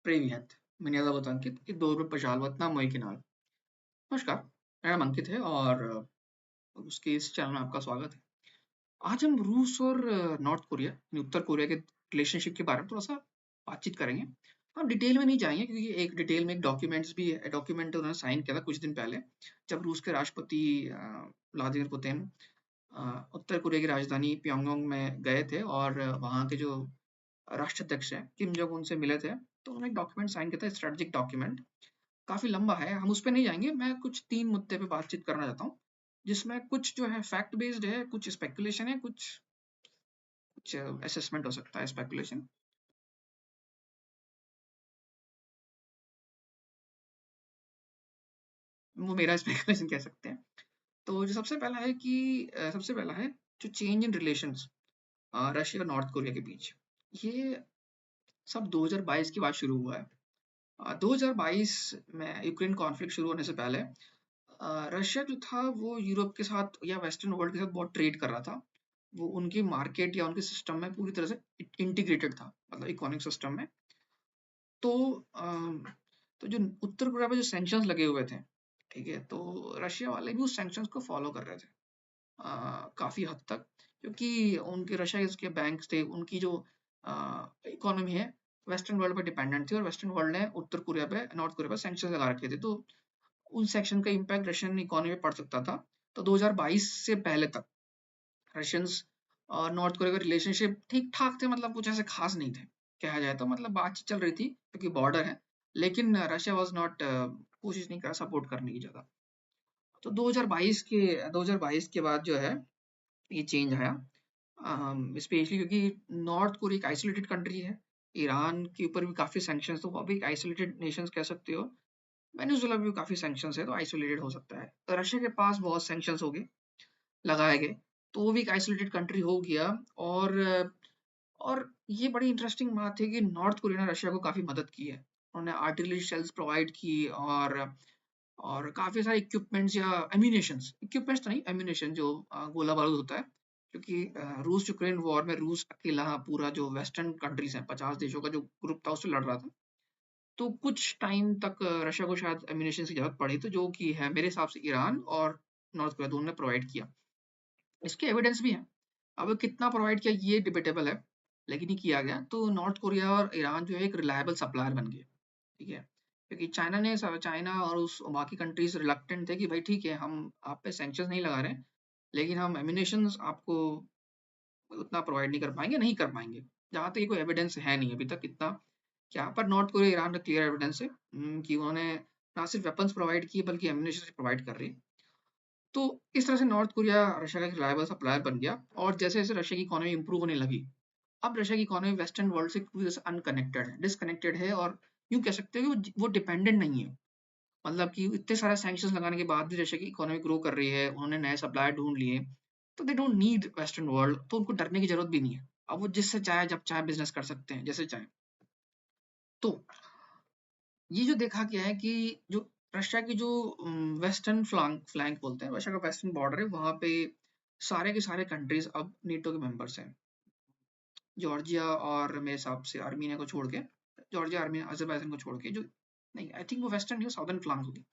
Привет, меня зовут अंकित, и दूर में पछालवत नाम वही किनाल। नमस्कार, मेरा नाम अंकित है और उसके इस चैनल में आपका स्वागत है। आज हम रूस और नॉर्थ कोरिया, यानी उत्तर कोरिया के रिलेशनशिप के बारे में थोड़ा सा बातचीत करेंगे। हम डिटेल में नहीं जाएंगे क्योंकि एक डिटेल में एक डॉक्यूमेंट्स भी है, डॉक्यूमेंट उन्होंने साइन किया था कुछ दिन पहले, जब रूस के राष्ट्रपति व्लादिमीर पुतिन उत्तर कोरिया की राजधानी प्योंगयांग में गए थे और वहाँ के जो राष्ट्राध्यक्ष हैं किम जोंग उन से मिले थे। तो उन्होंने एक डॉक्यूमेंट साइन किया था, स्ट्रेटेजिक डॉक्यूमेंट, काफी लंबा है, हम उस पे नहीं जाएंगे। मैं कुछ 3 मुद्दे पे बातचीत करना चाहता हूँ, जिसमें कुछ जो है फैक्ट बेस्ड है, कुछ स्पेकुलेशन है, कुछ कुछ असेसमेंट हो सकता है स्पेकुलेशन। वो मेरा स्पेकुलेशन कह सकते हैं। तो जो सबसे पहला है कि सबसे पहला है जो चेंज इन रिलेशंस रशिया और नॉर्थ कोरिया के बीच, ये सब 2022 के बाद शुरू हुआ है। 2022 में यूक्रेन कॉन्फ्लिक्ट शुरू होने से पहले रशिया जो था वो यूरोप के साथ या वेस्टर्न वर्ल्ड के साथ बहुत ट्रेड कर रहा था। वो उनकी मार्केट या उनके सिस्टम में पूरी तरह से इंटीग्रेटेड था, मतलब इकोनॉमिक सिस्टम में। तो तो जो उत्तर कोरिया पे जो सैंक्शंस लगे हुए थे, ठीक है, तो रशिया वाले भी उस सैंक्शंस को फॉलो कर रहे थे काफी हद तक, क्योंकि उनके रशिया के बैंक्स थे, उनकी जो इकोनॉमी है वेस्टर्न वर्ल्ड पे डिपेंडेंट थी, और वेस्टर्न वर्ल्ड ने उत्तर कोरिया पे, नॉर्थ कोरिया पे सैंक्शन लगा रखे थे। तो उन सेक्शन का इम्पैक्ट रशियन इकोनॉमी पे पड़ सकता था। तो 2022 से पहले तक रशियंस और नॉर्थ कोरिया का रिलेशनशिप ठीक ठाक थे, मतलब कुछ ऐसे खास नहीं थे कहा जाए तो। मतलब बातचीत चल रही थी क्योंकि बॉर्डर है, लेकिन रशिया वाज नॉट, कोशिश नहीं करा सपोर्ट करने की ज्यादा। तो 2022 के बाद जो है ये चेंज आया, स्पेशली क्योंकि नॉर्थ कोरिया एक आइसोलेटेड कंट्री है। ईरान के ऊपर भी काफी सैंक्शंस, तो वो भी एक आइसोलेटेड नेशन कह सकते हो। वेनेजुएला भी काफी सैंक्शंस है, तो आइसोलेटेड हो सकता है। तो रशिया के पास बहुत सैंक्शंस हो गए, लगाए गए, तो वो भी एक आइसोलेटेड कंट्री हो गया। और और ये बड़ी इंटरेस्टिंग बात है कि नॉर्थ कोरिया ने रशिया को काफी मदद की है। उन्होंने आर्टिलरी शेल्स प्रोवाइड की, और काफी सारे इक्विपमेंट्स या एम्यूनेशंस, इक्विपमेंट्स तो नहीं, एम्यूनेशन जो गोला बारूद होता है, क्योंकि रूस यूक्रेन वॉर में रूस अकेला पूरा जो वेस्टर्न कंट्रीज हैं, 50 देशों का जो ग्रुप था, उससे लड़ रहा था। तो कुछ टाइम तक रशिया को शायद एम्यूनेशन की जरूरत पड़ी, तो जो कि है मेरे हिसाब से ईरान और नॉर्थ कोरिया दोनों ने प्रोवाइड किया। इसके एविडेंस भी हैं। अब कितना प्रोवाइड किया ये डिबेटेबल है, लेकिन ये किया गया। तो नॉर्थ कोरिया और ईरान जो है एक रिलायबल सप्लायर बन गए, ठीक है। क्योंकि चाइना और उस बाकी कंट्रीज रिलक्टेंट थे कि भाई ठीक है, हम आप पे सैंक्शंस नहीं लगा रहे हैं, लेकिन हम एम्यूनेशन आपको उतना प्रोवाइड नहीं कर पाएंगे, नहीं कर पाएंगे। जहाँ तक ये कोई एविडेंस है नहीं अभी तक इतना। यहाँ पर नॉर्थ कोरिया ईरान का क्लियर एविडेंस है कि उन्होंने ना सिर्फ वेपन्स प्रोवाइड किए बल्कि एम्यूनेशन प्रोवाइड कर रही है। तो इस तरह से नॉर्थ कोरिया रशिया का एक रिलायबल सप्लायर बन गया। और जैसे जैसे रशिया की इकोनॉमी इंप्रूव होने लगी, अब रशिया की इकोनॉमी वेस्टर्न वर्ल्ड से पूरी तरह से अनकनेक्टेड है, डिसकनेक्टेड है, और यूं कह सकते हो कि वो डिपेंडेंट नहीं है। मतलब कि इतने सारे सैंक्शंस लगाने के बाद भी रशिया की इकोनॉमी ग्रो कर रही है, उन्होंने नए सप्लायर ढूंढ लिए, तो they don't need western world, तो उनको डरने की जरूरत भी नहीं है। अब वो जिससे चाहे जब चाहे बिजनेस कर सकते हैं, जैसे चाहे। तो ये जो देखा गया है कि जो रशिया की जो वेस्टर्न फ्लैंक फ्लैंक बोलते हैं, रशिया का वेस्टर्न बॉर्डर है, वहां पे सारे के सारे कंट्रीज अब नेटो के मेंबर्स हैं। जॉर्जिया और मेरे हिसाब से आर्मीनिया को छोड़ के, जॉर्जिया आर्मीनिया अजरबैजान को छोड़ के, जो नहीं, आई थिंक वो वेस्टर्न या साउदर्न फ्लैंक होगी।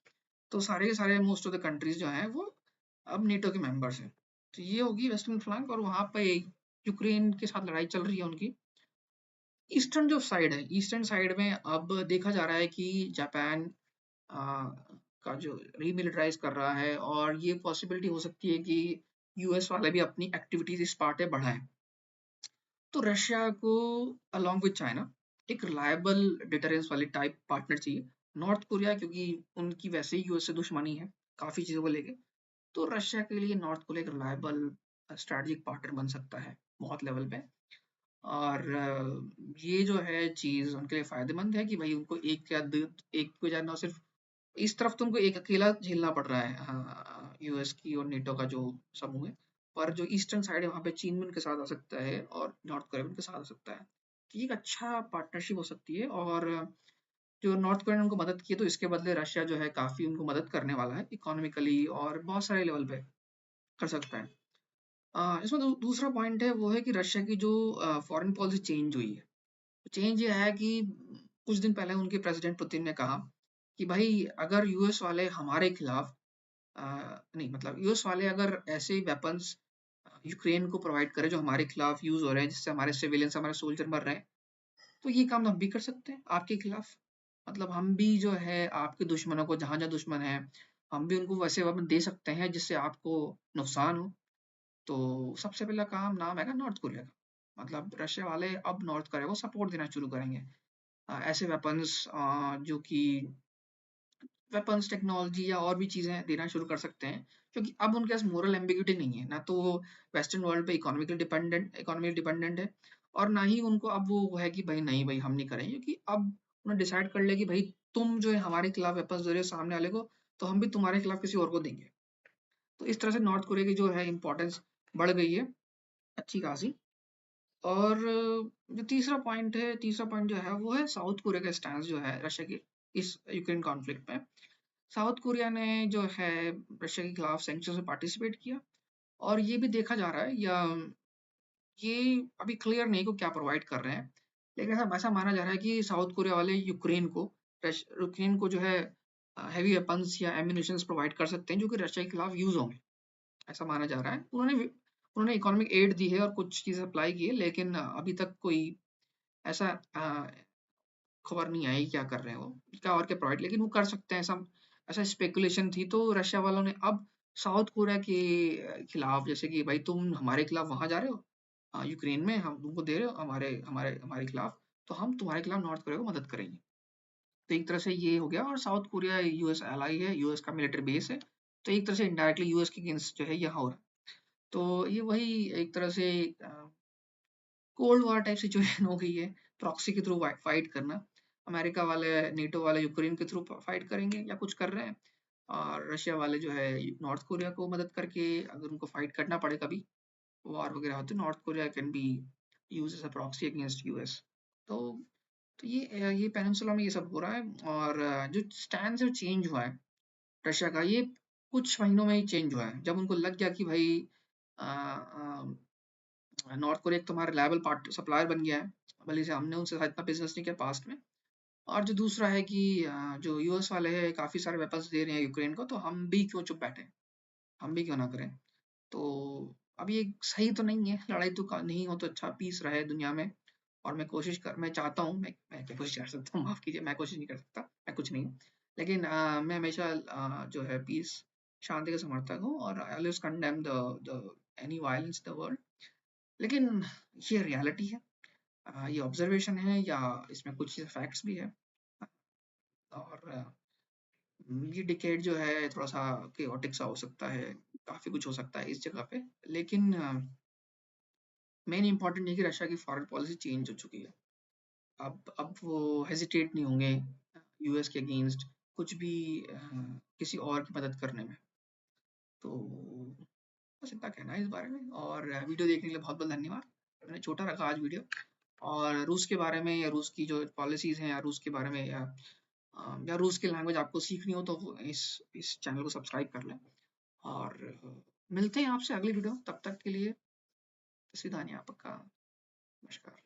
तो सारे के सारे मोस्ट ऑफ द कंट्रीज जो हैं वो अब नेटो के मेंबर्स हैं। तो ये होगी वेस्टर्न फ्लैंक। और वहां पे यूक्रेन के साथ लड़ाई चल रही है उनकी। ईस्टर्न जो साइड है, ईस्टर्न साइड में अब देखा जा रहा है कि जापान आ, का जो रीमिलिटराइज कर रहा है, और ये पॉसिबिलिटी हो सकती है कि यूएस वाले भी अपनी एक्टिविटीज इस पार्ट में बढ़ाएं। तो रशिया को अलोंग विद चाइना एक रिलायबल डिटरेंस वाली टाइप पार्टनर चाहिए। नॉर्थ कोरिया क्योंकि उनकी वैसे ही यूएस से दुश्मनी है काफी चीजों को लेके, तो रशिया के लिए नॉर्थ कोरिया एक रिलायबल स्ट्रेटेजिक पार्टनर बन सकता है बहुत लेवल पे। और ये जो है चीज उनके लिए फायदेमंद है कि भाई उनको एक को ना सिर्फ इस तरफ तुमको एक अकेला झेलना पड़ रहा है, हाँ, यूएस की और नेटो का जो समूह है, पर जो ईस्टर्न साइड है वहां पे चीन भी उनके साथ आ सकता है और नॉर्थ कोरिया भी उनके साथ आ सकता है। तो ये एक अच्छा पार्टनरशिप हो सकती है। और जो नॉर्थ कोरिया ने उनको मदद की है, तो इसके बदले रशिया जो है काफी उनको मदद करने वाला है इकोनॉमिकली और बहुत सारे लेवल पे कर सकता है। इसमें दूसरा पॉइंट है वो है कि रशिया की जो फॉरेन पॉलिसी चेंज हुई है। चेंज ये है कि कुछ दिन पहले उनके प्रेसिडेंट पुतिन ने कहा कि भाई अगर यूएस वाले हमारे खिलाफ नहीं मतलब यूएस वाले अगर ऐसे वेपन्स यूक्रेन को प्रोवाइड करें जो हमारे खिलाफ यूज हो रहे हैं जिससे हमारे सिविलियंस हमारे सोल्जर मर रहे हैं, तो ये काम हम भी कर सकते हैं आपके खिलाफ। मतलब हम भी जो है आपके दुश्मनों को जहां जहां दुश्मन है हम भी उनको वैसे वेपन दे सकते हैं जिससे आपको नुकसान हो। तो सबसे पहला काम नाम है नॉर्थ कोरिया का। मतलब रशिया वाले अब नॉर्थ कोरिया को सपोर्ट देना शुरू करेंगे, ऐसे वेपन्स जो कि वेपन्स टेक्नोलॉजी या और भी चीजें देना शुरू कर सकते हैं, क्योंकि अब उनके पास मोरल एम्बिग्यूटी नहीं है। ना तो वो वेस्टर्न वर्ल्ड पे इकोनॉमिकली डिपेंडेंट है, और ना ही उनको अब वो है कि भाई नहीं भाई हम नहीं करेंगे, क्योंकि अब उन्होंने डिसाइड कर लिया कि भाई तुम जो है हमारे खिलाफ वेपन्स दे रहे हो सामने वाले को, तो हम भी तुम्हारे खिलाफ किसी और को देंगे। तो इस तरह से नॉर्थ कोरिया की जो है इम्पोर्टेंस बढ़ गई है अच्छी खासी। और जो तीसरा पॉइंट जो है वो है साउथ कोरिया का स्टैंड जो है रशिया की इस यूक्रेन कॉन्फ्लिक्ट में। साउथ कोरिया ने जो है रशिया के खिलाफ सैंक्शंस में पार्टिसिपेट किया, और ये भी देखा जा रहा है, या ये अभी क्लियर नहीं को क्या प्रोवाइड कर रहे हैं, लेकिन ऐसा ऐसा माना जा रहा है कि साउथ कोरिया वाले यूक्रेन को जो है हैवी वेपन्स या एम्यूनिशंस प्रोवाइड कर सकते हैं जो कि रशिया के खिलाफ यूज होंगे, ऐसा माना जा रहा है। उन्होंने इकोनॉमिक एड दी है और कुछ चीजें अप्लाई की है, लेकिन अभी तक कोई ऐसा खबर नहीं आई क्या कर रहे हैं वो, क्या और क्या प्रोवाइड, लेकिन वो कर सकते हैं ऐसा। ऐसा स्पेकुलेशन थी, तो रशिया वालों ने अब साउथ कोरिया के खिलाफ, जैसे कि भाई तुम हमारे खिलाफ वहां जा रहे हो, यूक्रेन में हम तुमको दे रहे हो हमारे हमारे हमारे खिलाफ, तो हम तुम्हारे खिलाफ नॉर्थ कोरिया को मदद करेंगे। तो एक तरह से ये हो गया, और साउथ कोरिया यूएस एलाई है, यूएस का मिलिट्री बेस है, तो एक तरह से इनडायरेक्टली यूएस के अगेंस्ट जो है यहाँ हो रहा है। तो ये वही एक तरह से कोल्ड वॉर टाइप सिचुएशन हो गई है, प्रॉक्सी के थ्रू फाइट करना। अमेरिका वाले नेटो वाले यूक्रेन के थ्रू फाइट करेंगे या कुछ कर रहे हैं, और रशिया वाले जो है नॉर्थ कोरिया को मदद करके, अगर उनको फाइट करना पड़े कभी वॉर वगैरह हो, तो North Korea can be use as a proxy against US. तो ये पेनिनसुला में ये सब हो रहा है, और जो स्टैंड से चेंज हुआ है रशिया का, ये कुछ महीनों में ही चेंज हुआ है, जब उनको लग गया कि भाई नॉर्थ कोरिया एक तुम्हारा रिलायबल पार्ट सप्लायर बन गया है, भले से हमने उनसे इतना बिजनेस नहीं किया पास्ट में। और जो दूसरा है कि जो यूएस वाले हैं काफी सारे वेपन्स दे रहे हैं यूक्रेन को, तो हम भी क्यों चुप बैठे, हम भी क्यों ना करें। तो अभी ये सही तो नहीं है, लड़ाई तो नहीं हो तो अच्छा पीस रहे दुनिया में। और मैं चाहता हूँ, मैं क्या कोशिश कर सकता हूँ, माफ कीजिए मैं कोशिश नहीं कर सकता, मैं कुछ नहीं हूँ। लेकिन मैं हमेशा जो है पीस शांति का समर्थक हूँ, और I always condemn the any violence in the world. लेकिन ये रियलिटी है, ये ऑब्जर्वेशन है, या इसमें कुछ फैक्ट्स भी है। और ये डिकेड जो है थोड़ा सा केओटिक सा हो सकता है, काफी कुछ हो सकता है इस जगह पे, लेकिन मेन इंपॉर्टेंट है कि रशिया की फॉरेन पॉलिसी चेंज हो चुकी है। अब वो हेजिटेट नहीं होंगे यूएस के अगेंस्ट कुछ भी किसी और की मदद करने में। तो बस इतना कहना है इस बारे में, और वीडियो देखने के लिए बहुत बहुत धन्यवाद। मैंने छोटा रखा आज वीडियो, और रूस के बारे में, या रूस की जो पॉलिसीज हैं, या रूस के बारे में, या रूस की लैंग्वेज आपको सीखनी हो, तो इस चैनल को सब्सक्राइब कर लें। और मिलते हैं आपसे अगली वीडियो, तब तक के लिए सीधा नहीं आपका नमस्कार।